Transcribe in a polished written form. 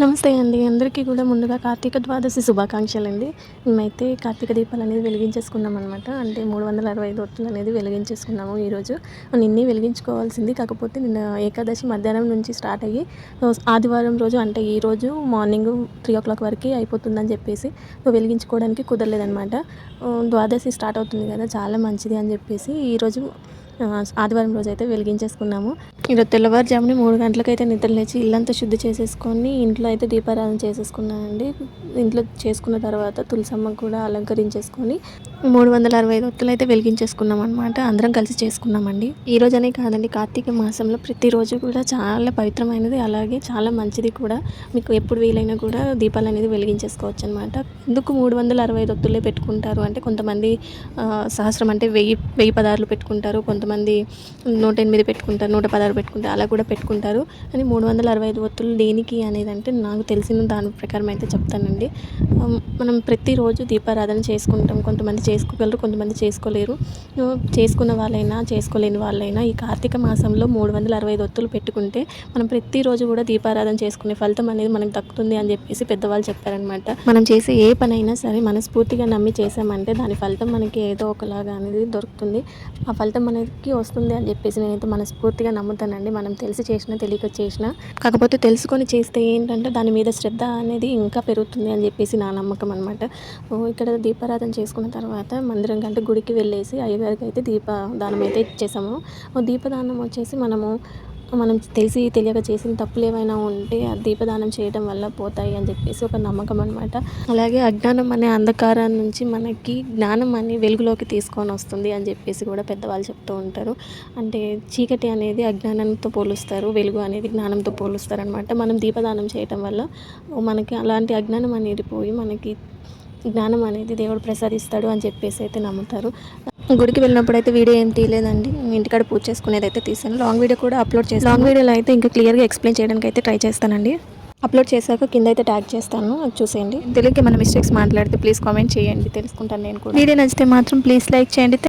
నమస్తే అండి. అందరికీ కూడా ముందుగా కార్తీక ద్వాదశి శుభాకాంక్షలండి. మేమైతే కార్తీక దీపాలనేది వెలిగించేసుకున్నామనమాట. అంటే 365 ఒత్తులనేది వెలిగించేసుకున్నాము ఈరోజు. నిన్నే వెలిగించుకోవాల్సింది. కాకపోతే నిన్న ఏకాదశి మధ్యాహ్నం నుంచి స్టార్ట్ అయ్యి ఆదివారం రోజు అంటే ఈరోజు మార్నింగ్ 3:00 వరకే అయిపోతుందని చెప్పేసి వెలిగించుకోవడానికి కుదరలేదనమాట. ద్వాదశి స్టార్ట్ అవుతుంది కదా! చాలా మంచిది అని చెప్పేసి ఈరోజు ఆదివారం రోజైతే వెలిగించేసుకున్నాము. ఈరోజు తెల్లవారుజామున 3 గంటలకైతే నిద్ర లేచి ఇల్లంతా శుద్ధి చేసేసుకొని ఇంట్లో అయితే దీపారాధన చేసేసుకున్నానండి. ఇంట్లో చేసుకున్న తర్వాత తులసమ్మకు కూడా అలంకరించేసుకొని 365 ఒత్తులైతే వెలిగించేసుకున్నాం అనమాట. అందరం కలిసి చేసుకున్నామండి. ఈ రోజనే కాదండి, కార్తీక మాసంలో ప్రతిరోజు కూడా చాలా పవిత్రమైనది, అలాగే చాలా మంచిది కూడా. మీకు ఎప్పుడు వీలైనా కూడా దీపాలు అనేది వెలిగించేసుకోవచ్చు అనమాట. ఎందుకు 365 ఒత్తులే పెట్టుకుంటారు అంటే కొంతమంది సహస్రం అంటే 1000 పదార్లు పెట్టుకుంటారు, కొంతమంది 108 పెట్టుకుంటారు, 116 పెట్టుకుంటారు, అలా కూడా పెట్టుకుంటారు. అని 365 ఒత్తులు దేనికి అనేది అంటే నాకు తెలిసిన దాని ప్రకారం అయితే చెప్తానండి. మనం ప్రతిరోజు దీపారాధన చేసుకుంటాం. కొంతమంది చేసుకోగలరు, కొంతమంది చేసుకోలేరు. చేసుకున్న వాళ్ళైనా చేసుకోలేని వాళ్ళైనా ఈ కార్తీక మాసంలో 365 ఒత్తులు పెట్టుకుంటే మనం ప్రతిరోజు కూడా దీపారాధన చేసుకునే ఫలితం అనేది మనకు దక్కుతుంది అని చెప్పేసి పెద్దవాళ్ళు చెప్పారనమాట. మనం చేసే ఏ పనైనా సరే మనస్ఫూర్తిగా నమ్మి చేసామంటే దాని ఫలితం మనకి ఏదో ఒకలాగా అనేది దొరుకుతుంది. ఆ ఫలితం మనకి వస్తుంది అని చెప్పేసి నేనైతే మనస్ఫూర్తిగా నమ్ముతానండి. మనం తెలిసి చేసినా తెలియక చేసినా, కాకపోతే తెలుసుకొని చేస్తే ఏంటంటే దాని మీద శ్రద్ధ అనేది ఇంకా పెరుగుతుంది అని చెప్పేసి నా నమ్మకం అనమాట. ఇక్కడ దీపారాధన చేసుకున్న తర్వాత మందిరం కంటే గుడికి వెళ్ళేసి అయ్యగారికి అయితే దీపదానం అయితే ఇచ్చేసాము. దీపదానం వచ్చేసి మనం తెలిసి తెలియక చేసిన తప్పులు ఏమైనా ఉంటే ఆ దీపదానం చేయడం వల్ల పోతాయి అని చెప్పేసి ఒక నమ్మకం అనమాట. అలాగే అజ్ఞానం అనే అంధకారం నుంచి మనకి జ్ఞానం అనే వెలుగులోకి తీసుకొని వస్తుంది అని చెప్పేసి కూడా పెద్దవాళ్ళు చెప్తూ ఉంటారు. అంటే చీకటి అనేది అజ్ఞానంతో పోలుస్తారు, వెలుగు అనేది జ్ఞానంతో పోలుస్తారు అనమాట. మనం దీపదానం చేయటం వల్ల మనకి అలాంటి అజ్ఞానం అనేది పోయి మనకి జ్ఞానం అనేది దేవుడు ప్రసాదిస్తాడు అని చెప్పేసి అయితే నమ్ముతారు. గుడికి వెళ్ళినప్పుడు అయితే వీడియో ఏం తీయలేదండి. ఇంటికాడ పూజ చేసుకునేది అయితే తీసాను. లాంగ్ వీడియో కూడా అప్లోడ్ చేస్తాను. లాంగ్ వీడియోలో అయితే ఇంకా క్లియర్గా ఎక్స్ప్లెయిన్ చేయడానికి అయితే ట్రై చేస్తానండి. అప్లోడ్ చేశాక కింద అయితే ట్యాగ్ చేస్తాను, అది చూసేయండి. తెలియక మన మిస్టేక్స్ మాట్లాడితే ప్లీజ్ కామెంట్ చేయండి, తెలుసుకుంటాను నేను కూడా. వీడియో నచ్చితే మాత్రం ప్లీజ్ లైక్ చేయండి.